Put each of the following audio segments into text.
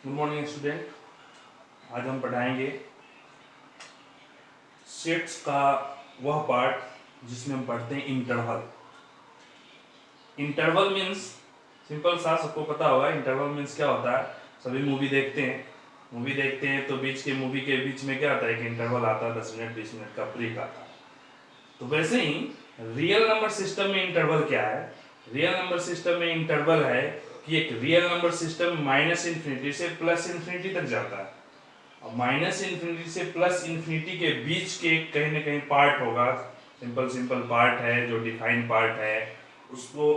Good morning student. आज हम पढ़ाएंगे सेट्स का वह पार्ट जिसमें हम पढ़ते हैं इंटरवल। इंटरवल मीन्स सिंपल सा सबको पता होगा। इंटरवल मीन्स क्या होता है, सभी मूवी देखते हैं तो बीच के मूवी के बीच में क्या आता है कि इंटरवल आता है, 10 मिनट 20 मिनट का ब्रेक आता है। तो वैसे ही रियल नंबर सिस्टम में इंटरवल क्या है? रियल नंबर सिस्टम में इंटरवल है कि एक real number system minus infinity से प्लस इन्फिनिटी तक जाता है। माइनस इन्फिनिटी से प्लस इन्फिनिटी के बीच के कहीं ना कहीं पार्ट होगा, सिंपल पार्ट है जो डिफाइन पार्ट है, उसको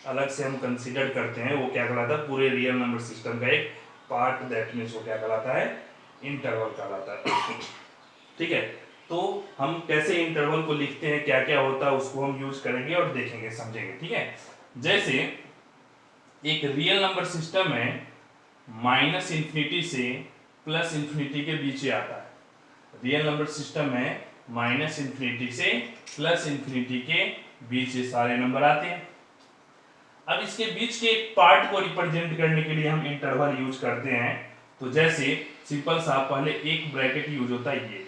अलग से हम कंसीडर करते हैं। वो क्या कहलाता है? पूरे रियल नंबर सिस्टम का एक पार्ट। दैट मीन्स वो क्या कहलाता है? इंटरवल कहलाता है। ठीक है, तो हम कैसे इंटरवल को लिखते हैं, क्या क्या होता है, उसको हम यूज करेंगे और देखेंगे, समझेंगे। ठीक है, जैसे एक रियल नंबर सिस्टम में माइनस इन्फिनिटी से प्लस इन्फिनिटी के बीच ही आता है। रियल नंबर सिस्टम में माइनस इन्फिनिटी से प्लस इन्फिनिटी के बीच ये सारे नंबर आते हैं। अब इसके बीच के एक पार्ट को रिप्रेजेंट करने के लिए हम इंटरवल यूज करते हैं। तो जैसे सिंपल सा पहले एक ब्रैकेट यूज होता है, ये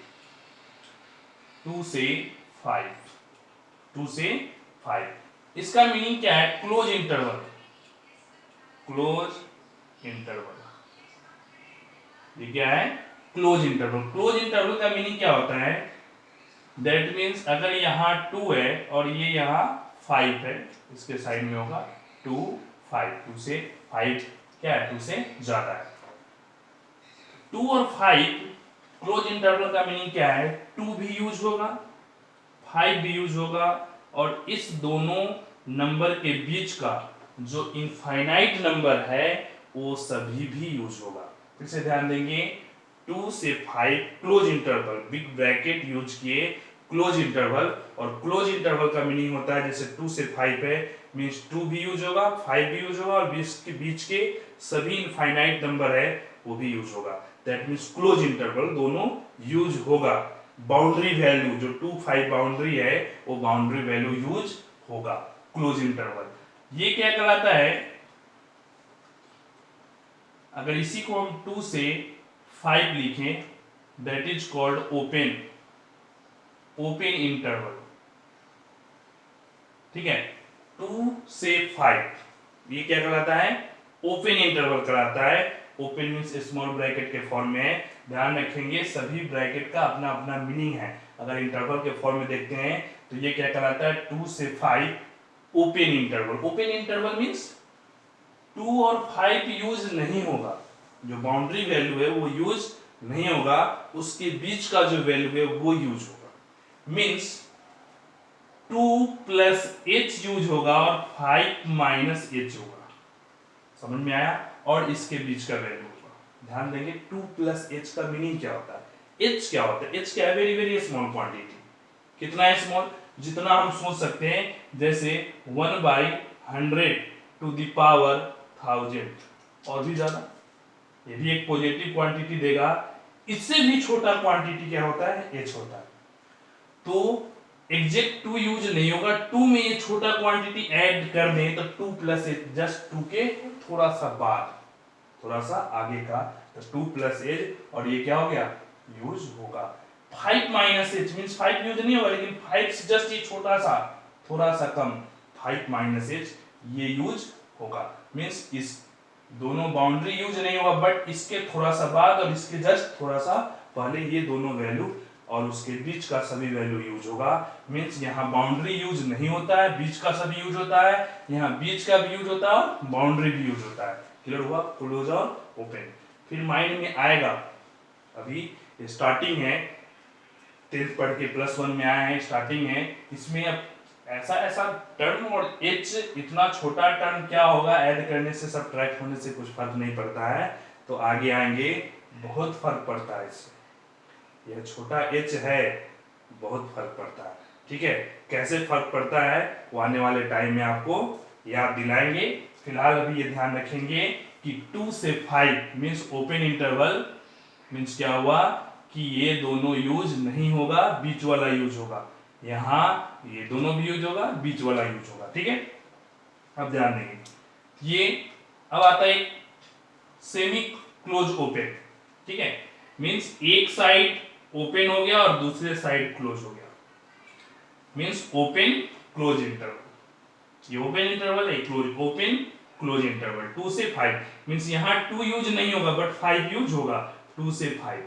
2 से 5, 2 से 5। इसका मीनिंग क्या है? Close interval. क्लोज इंटरवल ये क्या है? Close interval. क्लोज इंटरवल का मीनिंग क्या होता है? दैट मीन्स अगर यहाँ 2 है और ये यहाँ 5 है, इसके साइड में होगा 2 5, 2 से 5 क्या है? 2 से ज्यादा है। 2 और 5 क्लोज इंटरवल का मीनिंग क्या है? 2 भी यूज होगा, 5 भी यूज होगा, और इस दोनों नंबर के बीच का जो इनफाइनाइट नंबर है वो सभी भी यूज होगा। फिर से ध्यान देंगे, 2 से 5 close interval, big bracket use किए, क्लोज इंटरवल। और क्लोज इंटरवल का मीनिंग होता है जैसे 2 से 5 है, मीन्स 2 भी यूज होगा, 5 भी यूज होगा, और बीच के सभी इनफाइनाइट नंबर है वो भी यूज होगा। दैट मीन्स क्लोज इंटरवल दोनों यूज होगा। बाउंड्री वैल्यू जो 2 5 बाउंड्री है वो बाउंड्री वैल्यू यूज होगा क्लोज इंटरवल। ये क्या कहलाता है? अगर इसी को हम 2 से 5 लिखें, that is called open, open interval. ठीक है, 2 से 5 ये क्या कहलाता है? ओपन इंटरवल कहलाता है। ओपन मीन्स स्मॉल ब्रैकेट के फॉर्म में है। ध्यान रखेंगे सभी ब्रैकेट का अपना अपना मीनिंग है। अगर इंटरवल के फॉर्म में देखते हैं तो ये क्या कहलाता है? 2 से 5 open interval. Open interval means 2 और 5 यूज नहीं होगा, जो बाउंड्री वैल्यू है वो यूज नहीं होगा, उसके बीच का जो वैल्यू है वो यूज होगा। मीन्स 2 प्लस एच यूज होगा और 5 माइनस एच होगा। समझ में आया? और इसके बीच का वैल्यू होगा। ध्यान देंगे 2 प्लस एच का मीनिंग क्या होता है? एच क्या होता है? एच क्या है? Very very small quantity. कितना है स्मॉल? जितना हम सोच सकते हैं, जैसे 1/100 टू द पावर 1000 और भी ज्यादा। ये भी एक पॉजिटिव क्वांटिटी देगा। इससे भी छोटा क्वांटिटी क्या होता है? एच होता है। तो एग्जैक्ट 2 यूज नहीं होगा, 2 में ये छोटा क्वांटिटी ऐड कर दें तो 2 प्लस एच, जस्ट 2 के थोड़ा सा बाद, थोड़ा सा आगे का, तो 2 प्लस एच, और ये क्या हो गया? यूज होगा। 5 माइनस एच मीन्स 5 यूज नहीं होगा, लेकिन 5 से जस्ट ये छोटा सा, थोड़ा सा कम, 5 माइनस एच ये यूज होगा। मीन्स इस दोनों बाउंड्री यूज नहीं होगा, बट इसके थोड़ा सा बाद और इसके जस्ट थोड़ा सा पहले ये दोनों वैल्यू और उसके बीच का सभी वैल्यू यूज होगा। मीन्स यहाँ बाउंड्री यूज नहीं होता है, बीच का सभी यूज होता है, यहाँ बीच का भी यूज होता है और बाउंड्री भी यूज होता है। क्लियर हुआ? क्लोज और ओपन। फिर माइंड में आएगा, अभी स्टार्टिंग है, 10th पढ़ के +1 में आए हैं, स्टार्टिंग है, इसमें अब ऐसा ऐसा टर्म और एच इतना छोटा टर्म क्या होगा? ऐड करने से, सब्ट्रैक्ट होने से कुछ फर्क नहीं पड़ता है। तो आगे आएंगे बहुत फर्क पड़ता है इससे। यह छोटा एच है, बहुत फर्क पड़ता है। ठीक है, कैसे फर्क पड़ता है वो आने वाले टाइम में आपको याद दिलाएंगे। फिलहाल अभी ये ध्यान रखेंगे कि 2 से 5 मीन्स ओपन इंटरवल, मीन्स क्या हुआ कि ये दोनों यूज नहीं होगा, बीच वाला यूज होगा। यहाँ ये दोनों भी यूज होगा, बीच वाला यूज होगा। ठीक है, अब ध्यान देंगे। ये अब आता है सेमी क्लोज ओपन, ठीक है, मींस एक साइड ओपन हो गया और दूसरे साइड क्लोज हो गया, मींस ओपन क्लोज इंटरवल। ये ओपन इंटरवल है, क्लोज ओपन क्लोज इंटरवल 2 से 5, मींस यहां 2 यूज नहीं होगा बट 5 यूज होगा, 2 से 5,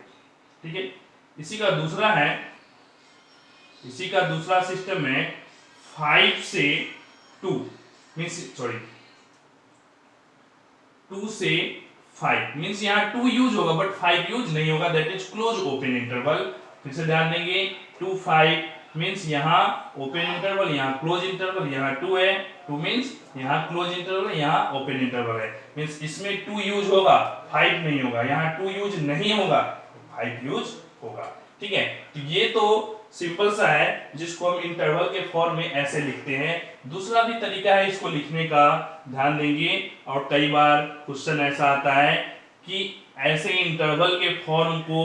ठीक है। इसी का दूसरा है, इसी का दूसरा सिस्टम है 5 से 2, मींस सॉरी 2 से 5, मींस यहाँ 2 यूज होगा बट 5 यूज नहीं होगा, that is close open interval. फिर से ध्यान देंगे 2 5 मींस यहाँ ओपन इंटरवल, यहाँ क्लोज इंटरवल, यहाँ 2 है, 2 मींस यहाँ क्लोज इंटरवल है, यहाँ ओपन इंटरवल है, मींस इसमें 2 यूज होगा 5 नहीं होगा, यहाँ 2 यूज नहीं होगा 5 यूज होगा, ठीक है। तो ये तो सिंपल सा है जिसको हम इंटरवल के फॉर्म में ऐसे लिखते हैं। दूसरा भी तरीका है इसको लिखने का, ध्यान देंगे, और कई बार क्वेश्चन ऐसा आता है कि ऐसे इंटरवल के फॉर्म को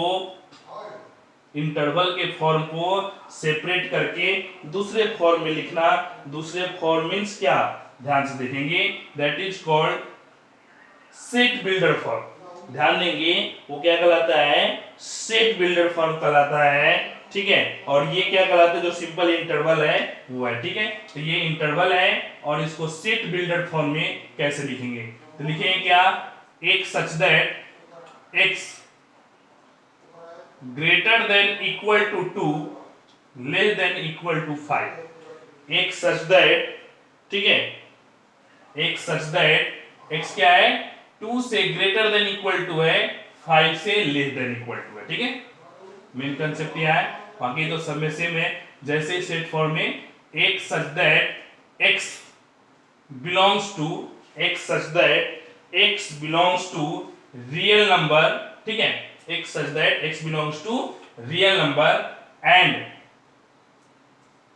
सेपरेट करके दूसरे फॉर्म में लिखना। दूसरे फॉर्म मींस क्या, ध्यान से देखेंगे, that is called set builder form. ध्यान देंगे वो क्या कहलाता है, सेट बिल्डर फॉर्म कहलाता है, ठीक है। और ये क्या कहलाता है, जो सिंपल इंटरवल है वो है, ठीक है। तो ये इंटरवल है और इसको सेट बिल्डर फॉर्म में कैसे लिखेंगे, तो लिखेंगे क्या, एक such that x greater than equal to 2 less than equal to 5, एक सच दैट, ठीक है, एक सच दैट x क्या है, 2 से ग्रेटर देन इक्वल टू है, 5 से लेस देन इक्वल टू है, ठीक है। मेन कंसेप्ट यह है, बाकी तो सब में सेम है। जैसे सेट फॉर्म में एक such that x belongs to real number, ठीक है, एक such that x belongs to real number and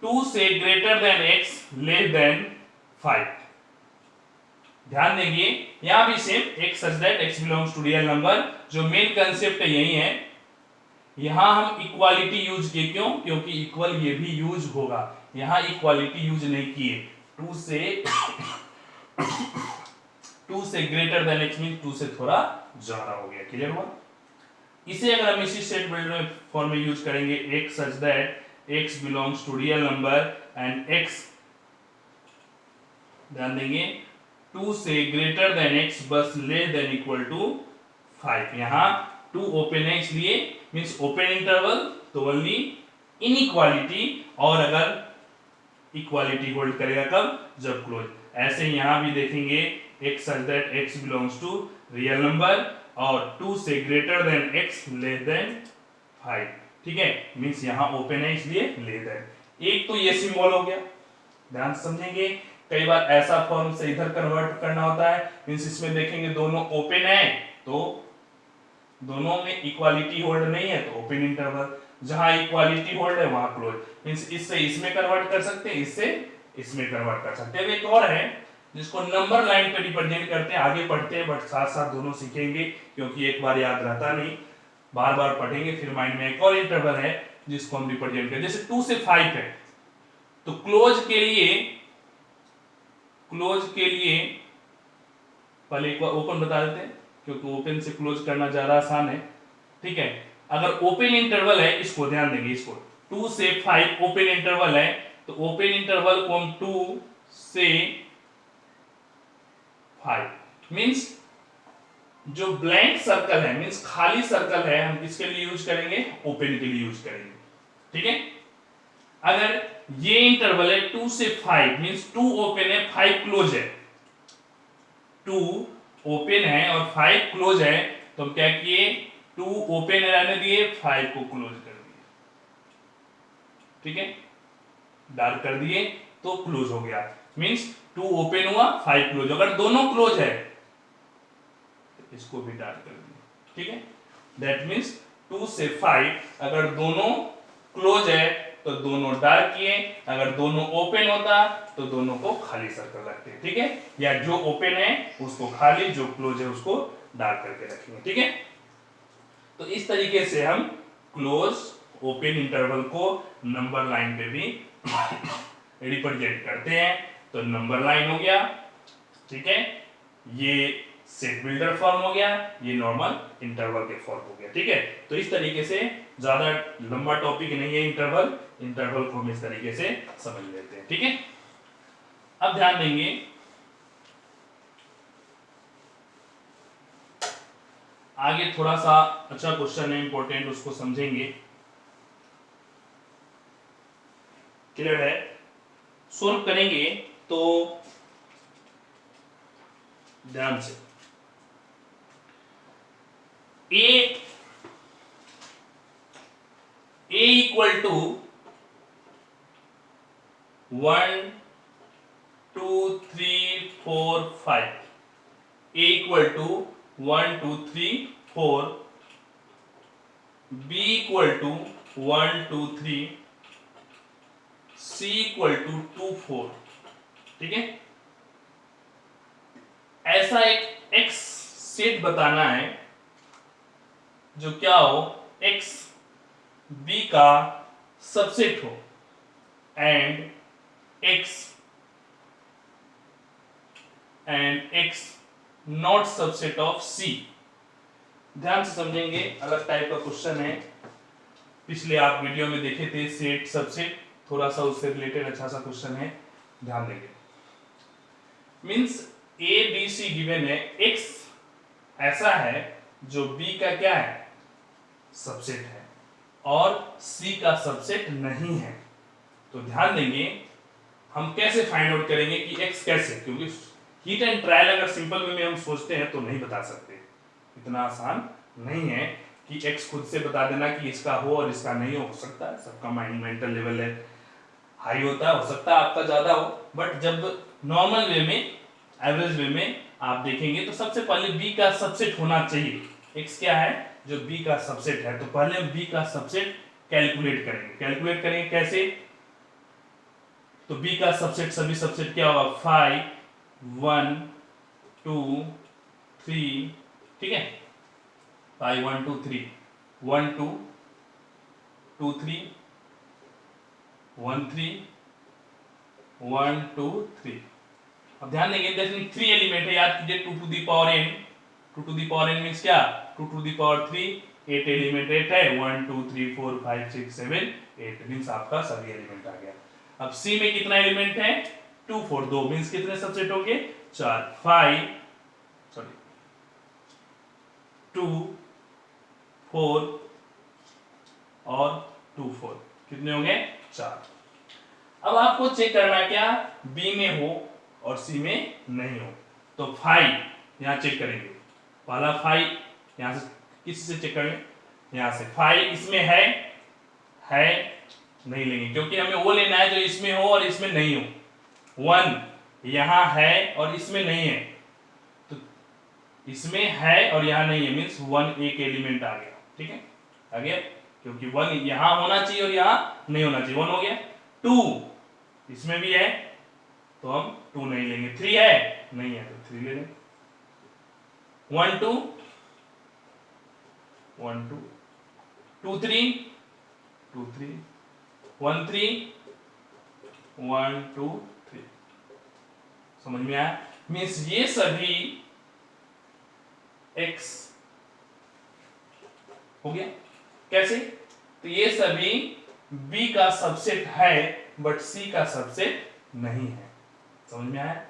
2 से greater than x less than 5। ध्यान देंगे यहां भी सेम, एक such that x belongs to real number, जो मेन कंसेप्ट है यही है। यहां हम इक्वालिटी यूज किए, क्यों, क्योंकि इक्वल ये भी यूज होगा, यहां इक्वालिटी यूज नहीं किए। 2 से ग्रेटर देन x मीन 2 से थोड़ा ज्यादा हो गया, क्लियर हुआ। इसे अगर हम इसी सेट बिल्डर फॉर्म में यूज करेंगे, एक such that x belongs to real number and x, ध्यान देंगे 2 से ग्रेटर देन x बस लेस देन इक्वल टू 5, यहां 2 ओपन है इसलिए मींस ओपन इंटरवल, तो ओनली इनइक्वालिटी, और अगर इक्वालिटी होल्ड करेगा कब, जब क्लोज। ऐसे यहां भी देखेंगे एक such that x belongs to real number और 2 से greater than x less than 5, ठीक है, मींस यहां ओपन है इसलिए लेस देन। एक तो ये सिंबल हो गया, ध्यान समझेंगे। कई बार ऐसा फॉर्म से इधर कन्वर्ट करना होता है, मींस इसमें देखेंगे दोनों ओपन है तो दोनों में इक्वालिटी होल्ड नहीं है तो ओपन इंटरवल, जहां इक्वालिटी होल्ड है वहां क्लोज, मींस इससे इसमें कन्वर्ट कर सकते हैं, इससे इसमें कन्वर्ट कर सकते हैं। एक और है जिसको नंबर लाइन पे रिप्रेजेंट करते हैं, आगे पढ़ते हैं बट साथ साथ दोनों सीखेंगे क्योंकि एक बार याद रहता नहीं, बार बार पढ़ेंगे फिर माइंड में। एक और इंटरवल है जिसको हम रिप्रेजेंट करते हैं, जैसे 2 से 5 है तो क्लोज के लिए पहले एक बार ओपन बता देते हैं क्योंकि ओपन से क्लोज करना ज्यादा आसान है, ठीक है। अगर ओपन इंटरवल है, इसको ध्यान देंगे, इसको 2 से 5 ओपन इंटरवल है तो ओपन इंटरवल को हम 2 से 5 मींस जो ब्लैंक सर्कल है मींस खाली सर्कल है, हम किसके लिए यूज करेंगे, ओपन के लिए यूज करेंगे, ठीक है। अगर ये इंटरवल है 2 से 5 मींस 2 ओपन है 5 क्लोज है, 2 ओपन है और 5 क्लोज है, तो हम क्या किए, 2 ओपन रहने दिए 5 को क्लोज कर दिए, ठीक है, डार्क कर दिए तो क्लोज हो गया, मींस 2 ओपन हुआ 5 क्लोज। अगर दोनों क्लोज है तो इसको भी डार्क कर दिए, ठीक है। दैट मींस 2 से 5 अगर दोनों क्लोज है तो दोनों डार्क किए, अगर दोनों ओपन होता तो दोनों को खाली सर्कल रखते हैं, ठीक है, या जो ओपन है उसको खाली, जो क्लोज है उसको डार्क करके रखेंगे, ठीक है। तो इस तरीके से हम क्लोज ओपन इंटरवल को नंबर लाइन पे भी रिप्रेजेंट करते हैं। तो नंबर लाइन हो गया, ठीक है, ये सेट बिल्डर फॉर्म हो गया, ये नॉर्मल इंटरवल के फॉर्म हो गया। ठीक है, तो इस तरीके से ज्यादा लंबा टॉपिक नहीं है इंटरवल, इंटरवल को हम इस तरीके से समझ लेते हैं। ठीक है, अब ध्यान देंगे आगे थोड़ा सा अच्छा क्वेश्चन है इंपॉर्टेंट, उसको समझेंगे। क्लियर है? सोल्व करेंगे तो ध्यान से A equal to 1 2 3 4 5, A equal to 1 2 3 4, B equal to 1 2 3, C equal to 2 4। ठीक है, ऐसा एक एक्स सेट बताना है जो क्या हो, एक्स बी का सबसेट हो and X not subset of C. ध्यान से समझेंगे, अलग टाइप का क्वेश्चन है, पिछले आप वीडियो में देखे थे सेट सबसेट, थोड़ा सा उससे रिलेटेड अच्छा सा क्वेश्चन है, ध्यान देंगे। Means A B C given है, एक्स ऐसा है जो बी का क्या है, सबसेट है और सी का सबसेट नहीं है। तो ध्यान देंगे हम कैसे फाइंड आउट करेंगे कि एक्स कैसे, क्योंकि हीट एंड ट्रायल अगर सिंपल वे में हम सोचते हैं तो नहीं बता सकते, इतना आसान नहीं है कि एक्स खुद से बता देना कि इसका हो और इसका नहीं हो सकता है, सबका माइंड मेंटल लेवल है हाई होता है, हो सकता है आपका ज्यादा हो, बट जब नॉर्मल वे में एवरेज वे में आप देखेंगे तो सबसे पहले बी का सबसेट होना चाहिए। एक्स क्या है, जो बी का सबसेट है, तो पहले हम बी का सबसेट कैलकुलेट करेंगे कैसे, तो बी का सबसेट सभी सबसेट क्या होगा, 5 1 2 3, ठीक है, 5 1 2 3 1 2 2 3 1 3 1 2 3। अब ध्यान देंगे देखिए 3 एलिमेंट है, याद कीजिए 2 to the power n, 2 to the power n means क्या, 2 टू द पावर 3, 8 एलिमेंट 8 है, 1 2 3 4 5 6 7 8 मींस आपका सभी एलिमेंट आ गया। अब सी में कितना एलिमेंट है, 2 4 2 मींस कितने सबसेट हो गए, 4 5 सॉरी 2 4 और 2 4 कितने हो गए, 4। अब आपको चेक करना क्या, बी में हो और सी में नहीं हो, तो 5 यहां चेक करेंगे, पहला 5 यहां से किसी से चेक करें, यहां से 5 इसमें है नहीं लेंगे क्योंकि हमें वो लेना है जो इसमें हो और इसमें नहीं हो। 1 यहां है और इसमें नहीं है, तो इसमें है और यहां नहीं है मींस 1 एक एलिमेंट आ गया। ठीक है, आ गया, क्योंकि 1 यहां होना चाहिए और यहां नहीं होना चाहिए, 1 हो गया। 2 इसमें भी है तो हम 2 नहीं लेंगे, 3 है नहीं है तो 3 ले लेंगे। 1 2 1 2 2 3 2 3 1 3 1 2 3। समझ में आया, मीन्स ये सभी x हो गया, कैसे, तो ये सभी b का सबसेट है बट c का सबसेट नहीं है। समझ में आया।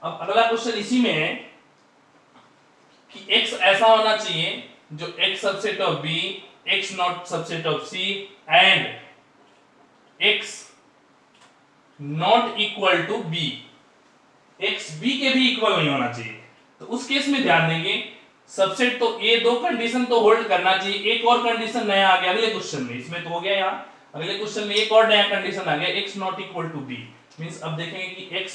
अब अगला क्वेश्चन इसी में है कि x ऐसा होना चाहिए जो x subset of b, x not subset of c and x not equal to b, x b के भी इक्वल नहीं होना चाहिए। तो उस केस में ध्यान देंगे सबसेट तो ये दो कंडीशन तो होल्ड करना चाहिए, एक और कंडीशन नया आ गया अगले क्वेश्चन में, इसमें तो हो गया, यहाँ अगले क्वेश्चन में एक और नया कंडीशन आ गया, x not equal to b। Means अब देखेंगे कि x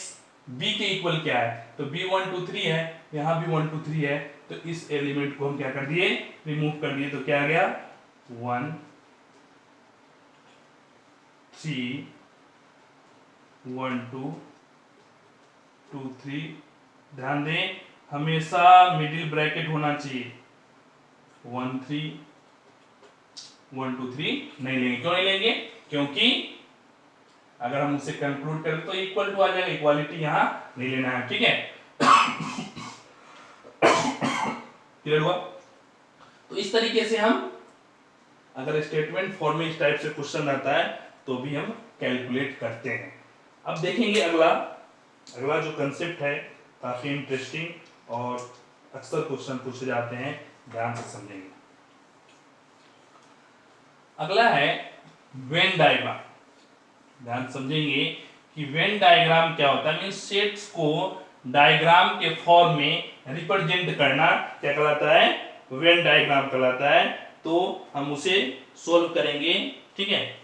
b के इक्वल क्या है, तो b 1 2 3 है, यहाँ भी 1 2 3 है, तो इस एलिमेंट को हम क्या कर दिए, रिमूव कर दिए, तो क्या आ गया 1 3 1 2 2 3। ध्यान दें हमेशा मिडिल ब्रैकेट होना चाहिए, 1 3 1 2 3 नहीं लेंगे, क्यों नहीं लेंगे, क्योंकि अगर हम उसे कंक्लूड करें तो इक्वल टू आ जाएगा, इक्वालिटी यहां नहीं लेना है। ठीक है क्लियर हुआ? तो इस तरीके से हम अगर स्टेटमेंट फॉर्म में इस टाइप से क्वेश्चन आता है तो भी हम कैलकुलेट करते हैं। अब देखेंगे अगला जो कंसेप्ट है, काफी इंटरेस्टिंग और अक्सर क्वेश्चन पूछे जाते हैं, ध्यान से समझेंगे। अगला है वेन डायग्राम। ध्यान समझेंगे कि वेन डायग्राम क्या होता है, मींस सेट्स को डायग्राम के फॉर्म में रिप्रेजेंट करना क्या कहलाता है, वेन डायग्राम कहलाता है। तो हम उसे सोल्व करेंगे, ठीक है।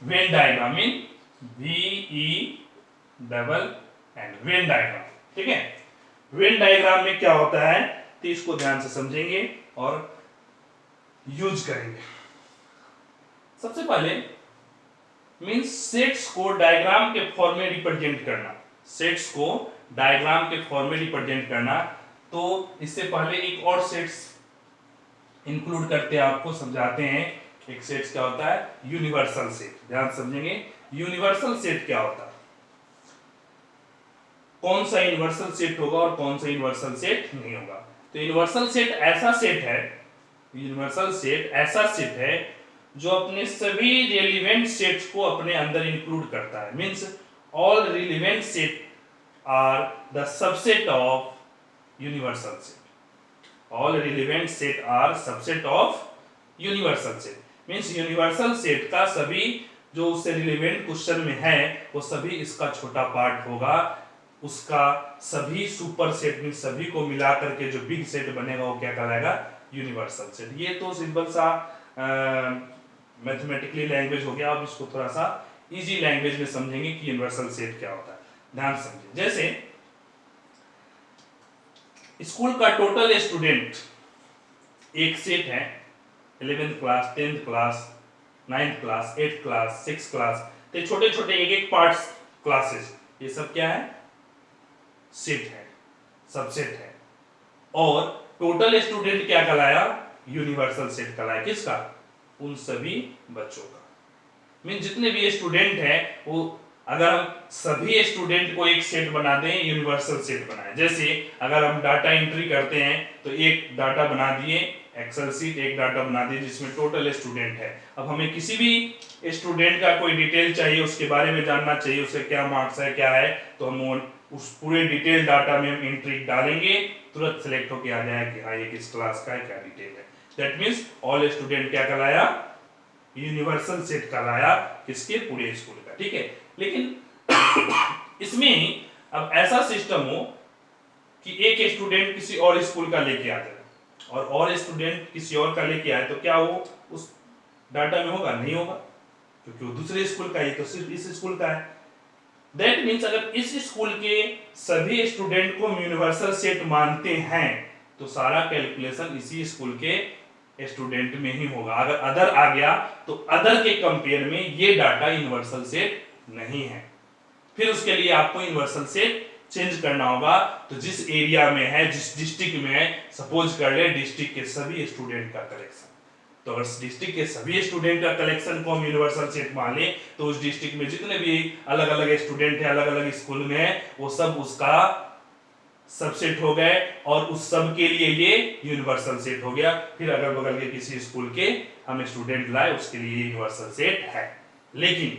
Venn diagram mean VENN, Venn diagram, ठीक है। वेन डायग्राम में क्या होता है तो इसको ध्यान से समझेंगे और यूज करेंगे। सबसे पहले मींस सेट्स को डायग्राम के फॉर्म में रिप्रेजेंट करना, सेट्स को डायग्राम के फॉर्म में रिप्रेजेंट करना। तो इससे पहले एक और सेट्स इंक्लूड करते हैं, आपको समझाते हैं। एक सेट्स क्या होता है, यूनिवर्सल सेट। ध्यान समझेंगे यूनिवर्सल सेट क्या होता है, कौन सा यूनिवर्सल सेट होगा और कौन सा यूनिवर्सल सेट नहीं होगा। तो यूनिवर्सल सेट ऐसा सेट है, यूनिवर्सल सेट ऐसा सेट है जो अपने सभी रिलेवेंट सेट्स को अपने अंदर इंक्लूड करता है। Means all relevant set are the subset of universal set. All relevant set are subset of universal set. Means universal set का सभी जो उससे रिलेवेंट क्वेश्चन में है वो सभी इसका छोटा पार्ट होगा। उसका सभी सुपर सेट में सभी को मिला करके जो बिग सेट बनेगा वो क्या कहलाएगा, यूनिवर्सल सेट। ये तो सिंपल सा मैथमेटिकली लैंग्वेज हो गया। अब इसको थोड़ा सा इजी लैंग्वेज में समझेंगे कि यूनिवर्सल सेट क्या होता है। ध्यान समझिए, जैसे स्कूल का टोटल स्टूडेंट एक सेट है, 11th class, 10th class, 9th class, 8th class, 6th class, तो छोटे छोटे एक एक पार्ट्स क्लासेस, ये सब क्या है, सेट है, सबसेट है। और टोटल स्टूडेंट क्या कहलाया, यूनिवर्सल सेट कहलाया। किसका, उन सभी बच्चों का। मीन जितने भी स्टूडेंट हैं वो, अगर हम सभी स्टूडेंट को एक सेट बना दें, यूनिवर्सल सेट बनाए। जैसे अगर हम डाटा एंट्री करते हैं तो एक डाटा बना दिए, एक्सेल शीट एक डाटा बना दिए जिसमें टोटल स्टूडेंट है। अब हमें किसी भी स्टूडेंट का कोई डिटेल चाहिए, उसके बारे में जानना चाहिए, उसके क्या मार्क्स है क्या है, तो हम उस पूरे डिटेल डाटा में हम एंट्री डालेंगे, तुरंत सिलेक्ट होकर आ जाए कि हाँ ये किस क्लास का है, क्या डिटेल है। दैट मींस ऑल स्टूडेंट क्या कहलाया, यूनिवर्सल सेट कहलाया, किसके, पूरे स्कूल का। ठीक है, लेकिन इसमें अब ऐसा सिस्टम हो कि एक स्टूडेंट किसी और स्कूल का लेके आ जाए और स्टूडेंट किसी और का लेके आए, तो क्या वो उस डाटा में होगा, नहीं होगा, क्योंकि वो दूसरे स्कूल का है, तो सिर्फ इस स्कूल का है। दैट मीन्स अगर इस स्कूल के सभी स्टूडेंट को यूनिवर्सल सेट मानते हैं तो सारा कैलकुलेशन इसी स्कूल के स्टूडेंट में ही होगा। अगर अदर आ गया तो अदर के कंपेयर में ये डाटा यूनिवर्सल सेट नहीं है। फिर उसके लिए आपको यूनिवर्सल सेट चेंज करना होगा। तो जिस एरिया में है, जिस डिस्ट्रिक्ट में है, सपोज कर ले डिस्ट्रिक्ट के सभी स्टूडेंट का कलेक्शन, तो अगर डिस्ट्रिक्ट के सभी स्टूडेंट का कलेक्शन को हम यूनिवर्सल सेट मान ले तो उस डिस्ट्रिक्ट में जितने भी अलग अलग स्टूडेंट है, अलग अलग स्कूल में है, वो सब उसका सबसेट हो गए और उस सब के लिए ये यूनिवर्सल सेट हो गया। फिर अगल बगल के किसी स्कूल के हम स्टूडेंट लाए, उसके लिए यूनिवर्सल सेट है। लेकिन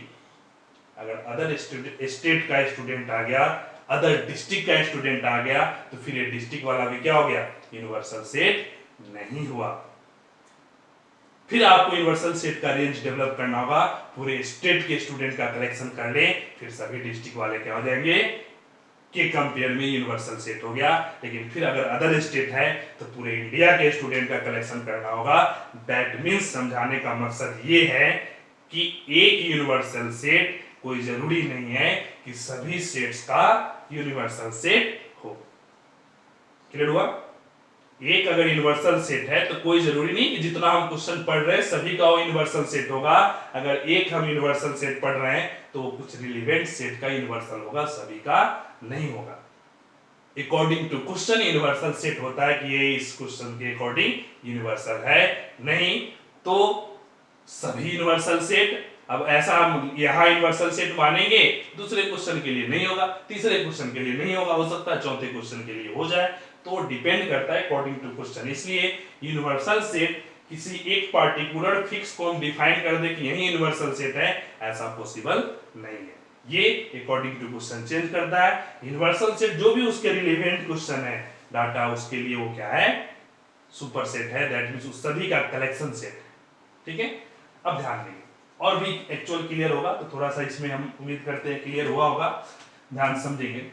अगर अदर स्टेट का स्टूडेंट आ गया, अदर डिस्ट्रिक्ट का स्टूडेंट आ गया, तो फिर ये डिस्ट्रिक्ट वाला भी क्या हो गया, यूनिवर्सल सेट नहीं हुआ। फिर आपको यूनिवर्सल सेट का रेंज डेवलप करना होगा, पूरे स्टेट के स्टूडेंट का कलेक्शन कर ले, फिर सभी डिस्ट्रिक्ट वाले क्या हो जाएंगे के कंपेयर में यूनिवर्सल सेट हो गया। लेकिन फिर अगर अदर स्टेट है तो पूरे इंडिया के स्टूडेंट का कलेक्शन करना होगा। दैट मींस समझाने का मकसद ये है कि एक यूनिवर्सल सेट कोई जरूरी नहीं है कि सभी सेट्स का यूनिवर्सल सेट हो। क्लियर हुआ? एक अगर यूनिवर्सल सेट है तो कोई जरूरी नहीं कि जितना हम क्वेश्चन पढ़ रहे हैं सभी का वो यूनिवर्सल सेट होगा। अगर एक हम यूनिवर्सल सेट पढ़ रहे हैं तो वो कुछ रिलेवेंट सेट का यूनिवर्सल होगा, सभी का नहीं होगा। According to question universal set होता है कि ये इस क्वेश्चन के अकॉर्डिंग यूनिवर्सल है, नहीं तो सभी यूनिवर्सल सेट। अब ऐसा हम यहां यूनिवर्सल सेट मानेंगे, दूसरे क्वेश्चन के लिए नहीं होगा, तीसरे क्वेश्चन के लिए नहीं होगा, हो सकता है चौथे क्वेश्चन के लिए हो जाए। तो डिपेंड करता है अकॉर्डिंग टू क्वेश्चन। इसलिए यूनिवर्सल सेट किसी एक पार्टिकुलर फिक्स को हम डिफाइन कर दे कि यही यूनिवर्सल सेट है, ऐसा पॉसिबल नहीं है। ये अकॉर्डिंग टू क्वेश्चन चेंज करता है। यूनिवर्सल सेट जो भी उसके रिलेवेंट क्वेश्चन है डाटा, उसके लिए वो क्या है, सुपर सेट है, दैट मींस उस सभी का कलेक्शन सेट। ठीक है, अब ध्यान देंगे और भी एक्चुअल क्लियर होगा, तो थोड़ा सा इसमें हम उम्मीद करते हैं क्लियर हुआ होगा, ध्यान समझेंगे।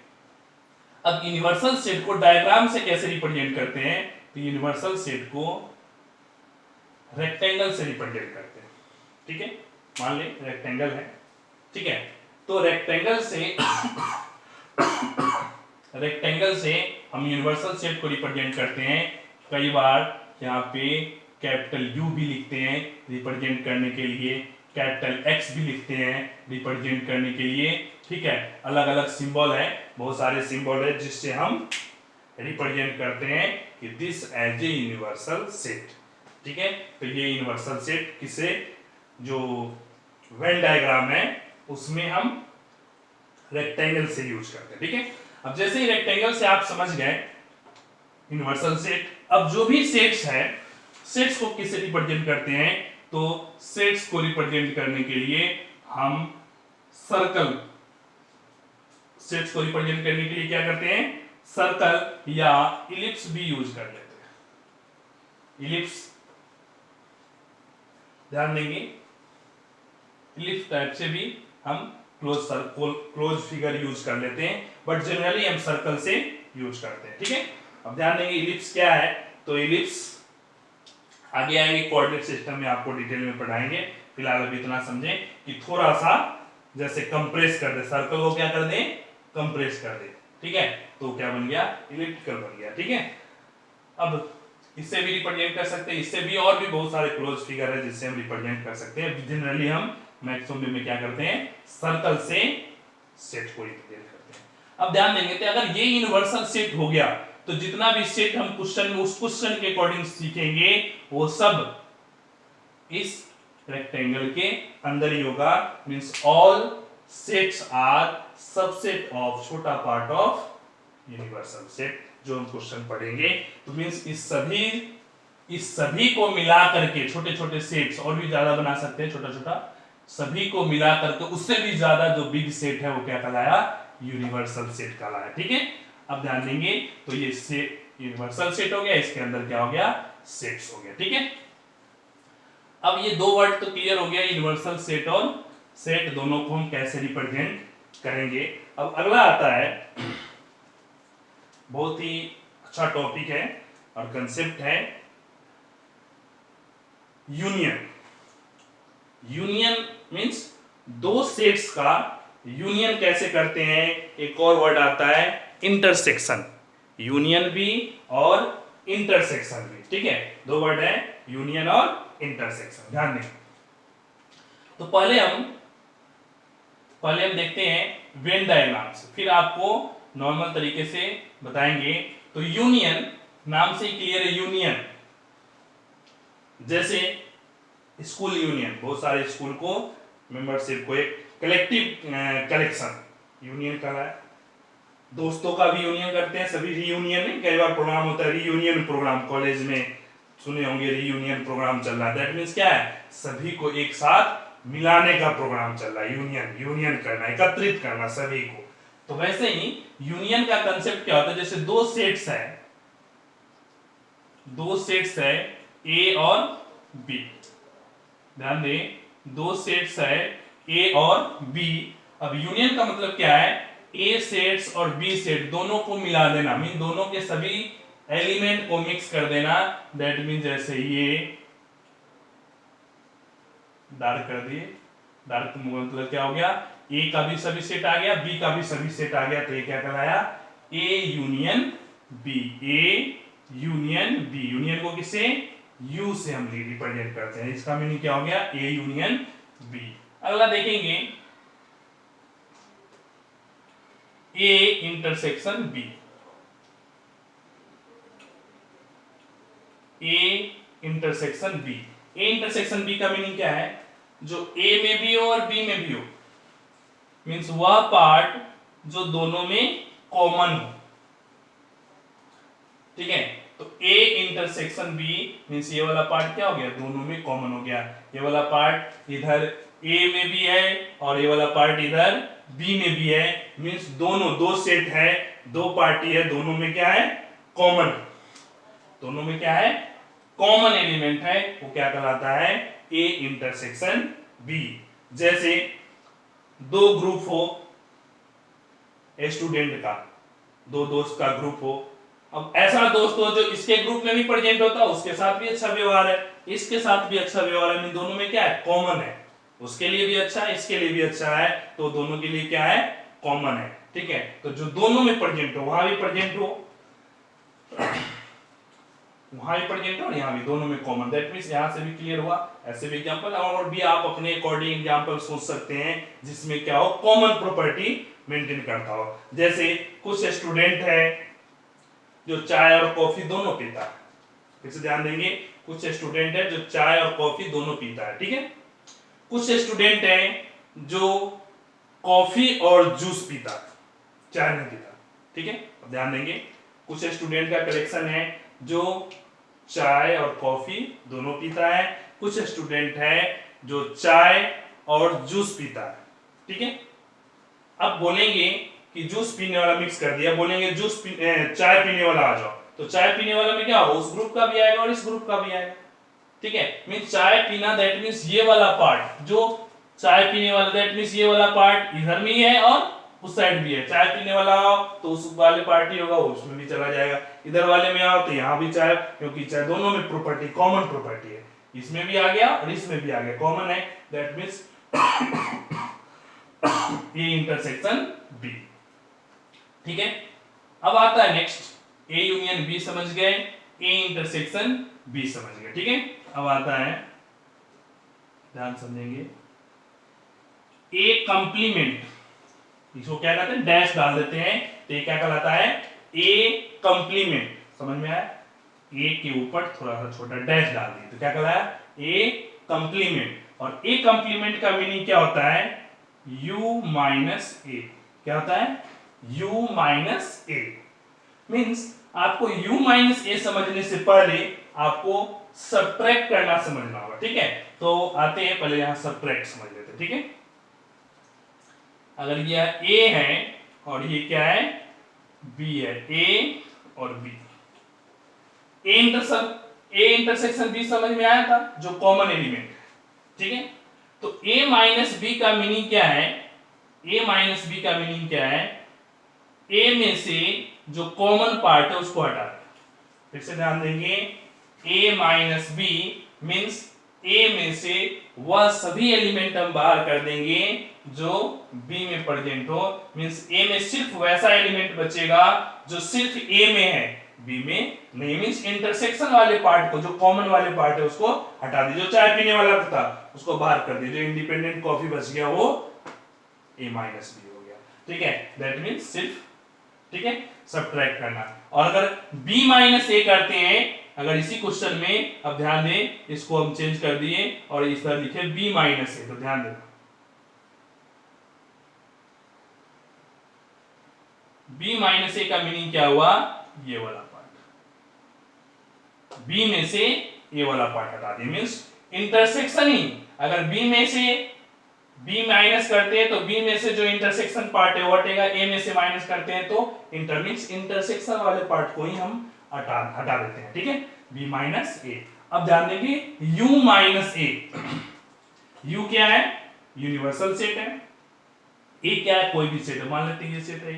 अब यूनिवर्सल सेट को डायग्राम से कैसे रिप्रेजेंट करते हैं, तो यूनिवर्सल सेट को रेक्टेंगल से रिप्रेजेंट करते हैं। ठीक है, मान ले रेक्टेंगल है, ठीक है, तो रेक्टेंगल से हम यूनिवर्सल सेट को रिप्रेजेंट करते हैं। कई बार यहाँ पे कैपिटल यू भी लिखते हैं रिप्रेजेंट करने के लिए, कैपिटल एक्स भी लिखते हैं रिप्रेजेंट करने के लिए। ठीक है, अलग अलग सिंबल है, बहुत सारे सिंबल है जिससे हम रिप्रेजेंट करते हैं कि this as a universal set. ठीक है, तो ये यूनिवर्सल सेट किसे, जो वेन डायग्राम है उसमें हम रेक्टेंगल से यूज करते हैं। ठीक है, अब जैसे ही रेक्टेंगल से आप समझ गए यूनिवर्सल सेट, अब जो भी सेट्स है, सेट्स को किससे रिप्रेजेंट करते हैं, तो सेट्स को रिप्रेजेंट करने के लिए हम सर्कल, सेट्स को रिप्रेजेंट करने के लिए क्या करते हैं, सर्कल या इलिप्स भी यूज कर लेते हैं। इलिप्स, ध्यान देंगे, इलिप्स टाइप से भी हम क्लोज फिगर यूज कर लेते हैं, बट जनरली हम सर्कल से यूज करते हैं। ठीक है, अब ध्यान देंगे इलिप्स क्या है, तो इलिप्स आगे आएंगे कोऑर्डिनेट सिस्टम में आपको डिटेल में पढ़ाएंगे, फिलहाल अभी इतना समझें कि थोड़ा सा जैसे कंप्रेस कर दे, सर्कल को क्या कर दे, कंप्रेस कर दे। ठीक है, तो क्या बन गया, इलिप्टिकल बन गया। ठीक है, अब इससे भी रिप्रेजेंट कर सकते हैं, इससे भी और भी बहुत सारे क्लोज फिगर है जिससे हम रिप्रेजेंट कर सकते हैं। जनरली हम मैक्सिमम में क्या करते हैं, सर्कल से सेट को रिप्रेजेंट करते हैं। अब ध्यान देंगे तो अगर ये यूनिवर्सल सेट हो गया तो जितना भी सेट हम क्वेश्चन में उस क्वेश्चन के अकॉर्डिंग सीखेंगे वो सब इस रेक्टेंगल के अंदर ही होगा। Means all sets are subset of छोटा पार्ट ऑफ यूनिवर्सल सेट, जो हम क्वेश्चन पढ़ेंगे। तो मींस इस सभी को मिला करके छोटे छोटे सेट्स, और भी ज्यादा बना सकते हैं, छोटा छोटा सभी को मिला करके उससे भी ज्यादा जो बिग सेट है वो क्या कहलाया, यूनिवर्सल सेट कहलाया। ठीक है, अब ध्यान देंगे तो ये सेट यूनिवर्सल सेट हो गया, इसके अंदर क्या हो गया, सेट्स हो गया। ठीक है, अब ये दो वर्ड तो क्लियर हो गया, यूनिवर्सल सेट और सेट दोनों को हम कैसे रिप्रेजेंट करेंगे। अब अगला आता है, बहुत ही अच्छा टॉपिक है और कंसेप्ट है यूनियन। यूनियन मींस दो सेट्स का यूनियन कैसे करते हैं। एक और वर्ड आता है इंटरसेक्शन, यूनियन भी और इंटरसेक्शन भी। ठीक है, दो वर्ड है यूनियन और इंटरसेक्शन, ध्यान दें। तो पहले हम देखते हैं वेन डायग्राम से, फिर आपको नॉर्मल तरीके से बताएंगे। तो यूनियन नाम से क्लियर है, यूनियन जैसे स्कूल यूनियन, बहुत सारे स्कूल को मेंबरशिप को एक कलेक्टिव कलेक्शन यूनियन कहा है। दोस्तों का भी यूनियन करते हैं सभी, रीयूनियन नहीं, कई बार प्रोग्राम होता है रीयूनियन प्रोग्राम, कॉलेज में सुने होंगे रीयूनियन प्रोग्राम चल रहा है, दैट मींस क्या है, सभी को एक साथ मिलाने का प्रोग्राम चल रहा है। यूनियन करना, एकत्रित करना सभी को। तो वैसे ही यूनियन का कंसेप्ट क्या होता है, जैसे दो सेट्स है ए और बी, ध्यान दें, दो सेट्स है ए और बी। अब यूनियन का मतलब क्या है, ए सेट्स और बी सेट दोनों को मिला देना, मीन दोनों के सभी एलिमेंट को मिक्स कर देना। दैट मीन जैसे ये डार्क कर दिए, डार्क मतलब क्या हो गया, ए का भी सभी सेट आ गया, बी का भी सभी सेट आ गया, तो ये क्या कहलाया, A union B. A union B, union को किससे, यू से हम रिप्रेजेंट करते हैं, इसका मीनिंग क्या हो गया, ए यूनियन बी। अगला देखेंगे A intersection B. A intersection B, A intersection B का मीनिंग क्या है, जो ए में भी हो और बी में भी हो, मींस वह पार्ट जो दोनों में कॉमन हो। ठीक है। तो A इंटरसेक्शन B मींस ये वाला पार्ट क्या हो गया, दोनों में कॉमन हो गया। ये वाला पार्ट इधर A में भी है और ये वाला पार्ट इधर B में भी है, मींस दोनों दो सेट है, दो पार्टी है, दोनों में क्या है, कॉमन। दोनों में क्या है, कॉमन एलिमेंट है, वो क्या कहलाता है, A इंटरसेक्शन B। जैसे दो ग्रुप हो स्टूडेंट का, दो दोस्त का ग्रुप हो, अब ऐसा दोस्त हो जो इसके ग्रुप में भी प्रेजेंट होता है, उसके साथ भी अच्छा व्यवहार है, इसके साथ भी अच्छा व्यवहार है, दोनों में क्या है, कॉमन है, उसके लिए भी अच्छा है, इसके लिए भी अच्छा है, तो दोनों के लिए क्या है, कॉमन है। ठीक है, तो जो दोनों में प्रेजेंट हो, वहां भी प्रेजेंट हो, वहां भी प्रेजेंट हो और यहाँ भी, दोनों में कॉमन। दैट मींस यहाँ से भी क्लियर हुआ। ऐसे भी एग्जांपल और भी आप अपने अकॉर्डिंग एग्जांपल सोच सकते हैं जिसमें क्या हो, कॉमन प्रॉपर्टी मेंटेन करता हो। जैसे कुछ स्टूडेंट है जो चाय और कॉफी दोनों पीता है, फिर से ध्यान देंगे, कुछ स्टूडेंट है जो चाय और कॉफी दोनों पीता है, ठीक है। कुछ स्टूडेंट है जो कॉफी और जूस पीता है, चाय नहीं पीता, ठीक है। अब ध्यान देंगे, कुछ स्टूडेंट का कलेक्शन है जो चाय और कॉफी दोनों पीता है, कुछ स्टूडेंट है जो चाय और जूस पीता है, ठीक है। अब बोलेंगे कि जूस पीने वाला मिक्स कर दिया, बोलेंगे चाय पीने वाला आ जाओ, तो चाय पीने वाला में क्या हो, उस ग्रुप का भी आएगा और इस ग्रुप का भी आएगा, ठीक है। मीन चाय पीना दैट मीन्स ये वाला पार्ट, जो चाय पीने वाला दैट मीन्स ये वाला पार्ट इधर में ही है और उस साइड भी है। चाय पीने वाला आओ तो उस वाले पार्टी होगा, उसमें भी चला जाएगा, इधर वाले में आओ तो यहाँ भी चाय, क्योंकि चाय दोनों में प्रॉपर्टी कॉमन प्रॉपर्टी है, इसमें भी आ गया और इसमें भी आ गया, कॉमन है, that means A intersection B, ठीक है। अब आता है नेक्स्ट, ए यूनियन बी समझ गए, ए इंटरसेक्शन बी समझ गए, ठीक है। अब आता है, ध्यान समझेंगे, ए कंप्लीमेंट, इसको क्या कहते हैं, डैश डाल देते हैं, तो ये क्या कहलाता है, ए कंप्लीमेंट, समझ में आया, ए के ऊपर थोड़ा सा छोटा डैश डाल दिए तो क्या कहलाया, ए कंप्लीमेंट। और ए कंप्लीमेंट का मीनिंग क्या होता है, u माइनस ए, क्या होता है, u माइनस ए, मीन्स आपको u माइनस ए समझने से पहले आपको सब्ट्रैक्ट करना समझना होगा, ठीक है। तो आते हैं, पहले यहां सब्ट्रैक्ट समझ लेते हैं, ठीक है। अगर ये a है और ये क्या है, b है, a और b, ए इंटरसेक्शन बी समझ में आया था, जो कॉमन एलिमेंट है, ठीक है। तो a माइनस बी का मीनिंग क्या है, a माइनस बी का मीनिंग क्या है, a में से जो कॉमन पार्ट है उसको हटा दें। फिर से ध्यान देंगे, a minus B means a में से वह सभी एलिमेंट हम बाहर कर देंगे जो b में प्रेजेंट हो, मीन्स a में सिर्फ वैसा एलिमेंट बचेगा जो सिर्फ a में है, b में नहीं, मीन्स इंटरसेक्शन वाले पार्ट को, जो कॉमन वाले पार्ट है उसको हटा दीजिए, जो चाय पीने वाला था उसको बाहर कर दीजिए, जो इंडिपेंडेंट कॉफी बच गया वो a माइनस बी हो गया, ठीक है। दैट मीन्स सिर्फ, ठीक है, सब्ट्रैक्ट करना। और अगर b माइनस ए करते हैं, अगर इसी क्वेश्चन में, अब ध्यान दें, इसको हम चेंज कर दिए और इस तरह लिखे b माइनस ए, तो ध्यान देना, b माइनस ए का मीनिंग क्या हुआ, ये वाला पार्ट, b में से ये वाला पार्ट हटा दिए, मीन्स इंटरसेक्शन ही, अगर b में से b माइनस करते हैं तो b में से जो इंटरसेक्शन पार्ट है वो हटेगा, a में से माइनस करते हैं तो इंटरसेक्शन वाले पार्ट को ही हम हटा देते हैं, ठीक है, b माइनस ए। अब ध्यान देंगे, u माइनस ए, u क्या है, यूनिवर्सल सेट है, a क्या है, कोई भी सेट है, मान लेते हैं ये सेट है,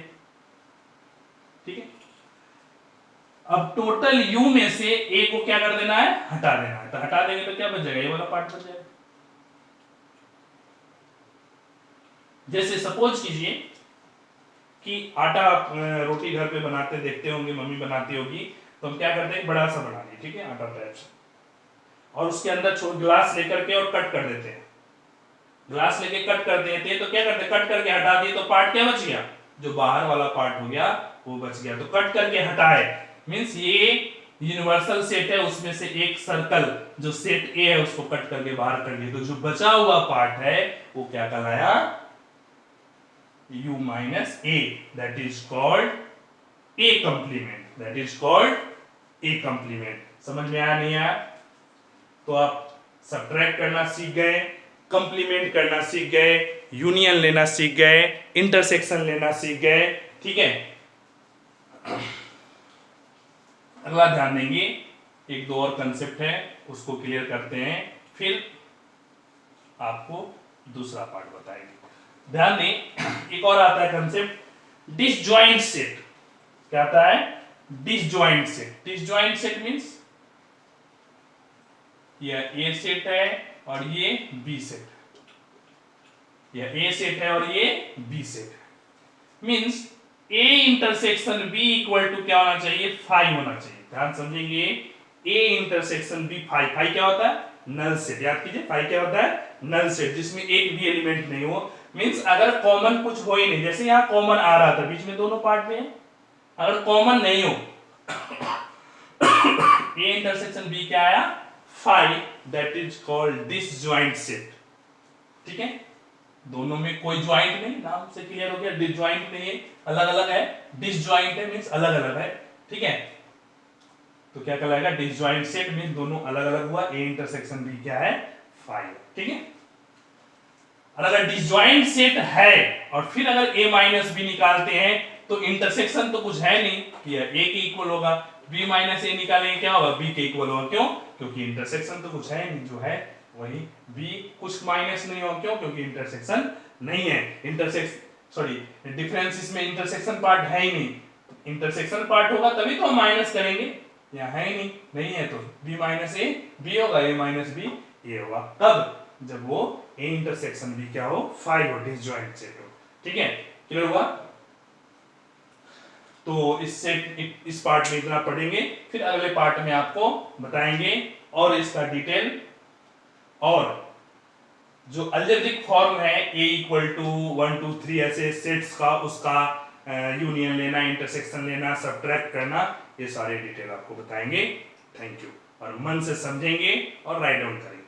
ठीक है। अब टोटल u में से a को क्या कर देना है, हटा देना है, तो हटा देंगे तो क्या बच जाएगा, ये वाला पार्ट बच जाएगा। जैसे सपोज कीजिए कि आटा रोटी घर पे बनाते देखते होंगे, मम्मी बनाती होगी, तो हम क्या करते हैं, बड़ा सा बना लिए, ठीक है, आटा टाइप से, और उसके अंदर ग्लास लेकर के और कट कर देते हैं, ग्लास लेके कट कर देते हैं, तो क्या करते हैं, कट करके हटा दिए तो पार्ट क्या बच गया, जो बाहर वाला पार्ट हो गया वो बच गया, तो कट करके हटाए, मींस ये यूनिवर्सल सेट है, उसमें से एक सर्कल जो सेट ए है उसको कट करके बाहर कर दिए, तो जो बचा हुआ पार्ट है वो क्या कहलाया, u minus a, that is called a complement, that is called A complement. समझ में आया नहीं आया? तो आप सब्ट्रैक्ट करना सीख गए, कंप्लीमेंट करना सीख गए, यूनियन लेना सीख गए, इंटरसेक्शन लेना सीख गए। ठीक है, अगला ध्यान देंगे, एक दो और कंसेप्ट है उसको क्लियर करते हैं, फिर आपको दूसरा पार्ट बताएंगे। ध्यान दें, एक और आता है कंसेप्ट डिसजॉइंट सेट। क्या आता है? Disjoint set. Disjoint set means यह ए सेट है और ये बी सेट, यह ए सेट है और ये B set. Means A intersection B equal to क्या होना चाहिए? 5 होना चाहिए। ध्यान समझेंगे, ए इंटरसेक्शन बी 5। 5 क्या होता है? Null set. याद कीजिए, 5 क्या होता है? नल सेट, जिसमें एक भी एलिमेंट नहीं हो। मींस अगर कॉमन कुछ हो ही नहीं, जैसे यहाँ कॉमन आ रहा था बीच में दोनों पार्ट में, अगर कॉमन नहीं हो ए इंटरसेक्शन बी क्या आया? 5, that is called disjoint set. ठीक है, दोनों में कोई ज्वाइंट नहीं, नाम से क्लियर हो गया, डिसजॉइंट नहीं है, अलग अलग है। डिसजॉइंट है मींस अलग अलग है। ठीक है, तो क्या कहलाएगा? डिसजॉइंट सेट मींस दोनों अलग अलग हुआ, ए इंटरसेक्शन बी क्या है? 5। ठीक है, और अगर डिसजॉइंट सेट है और फिर अगर a माइनस बी निकालते हैं तो इंटरसेक्शन तो कुछ है नहीं, ये a के इक्वल होगा। b माइनस ए निकालेंगे क्या होगा? b के इक्वल होगा। क्यों? क्योंकि इंटरसेक्शन तो कुछ है नहीं, जो है वही b। कुछ माइनस नहीं होगा, क्यों? क्योंकि इंटरसेक्शन नहीं है। डिफरेंस इसमें इंटरसेक्शन पार्ट है ही नहीं। इंटरसेक्शन पार्ट होगा तभी तो हम माइनस करेंगे, यहाँ है ही नहीं, नहीं है तो b माइनस ए बी होगा, a माइनस बी ए होगा। कब? जब वो ए इंटरसेक्शन बी क्या हो? 5 हो, डिसजॉइंट सेट हो। ठीक है, क्लियर हुआ? तो इस पार्ट में इतना पढ़ेंगे, फिर अगले पार्ट में आपको बताएंगे और इसका डिटेल, और जो अलजेब्रिक फॉर्म है a इक्वल टू 1 2 3 ऐसे सेट्स का, उसका यूनियन लेना, इंटरसेक्शन लेना, सब्ट्रैक्ट करना, ये सारे डिटेल आपको बताएंगे। Thank you. और मन से समझेंगे और राइट डाउन करेंगे।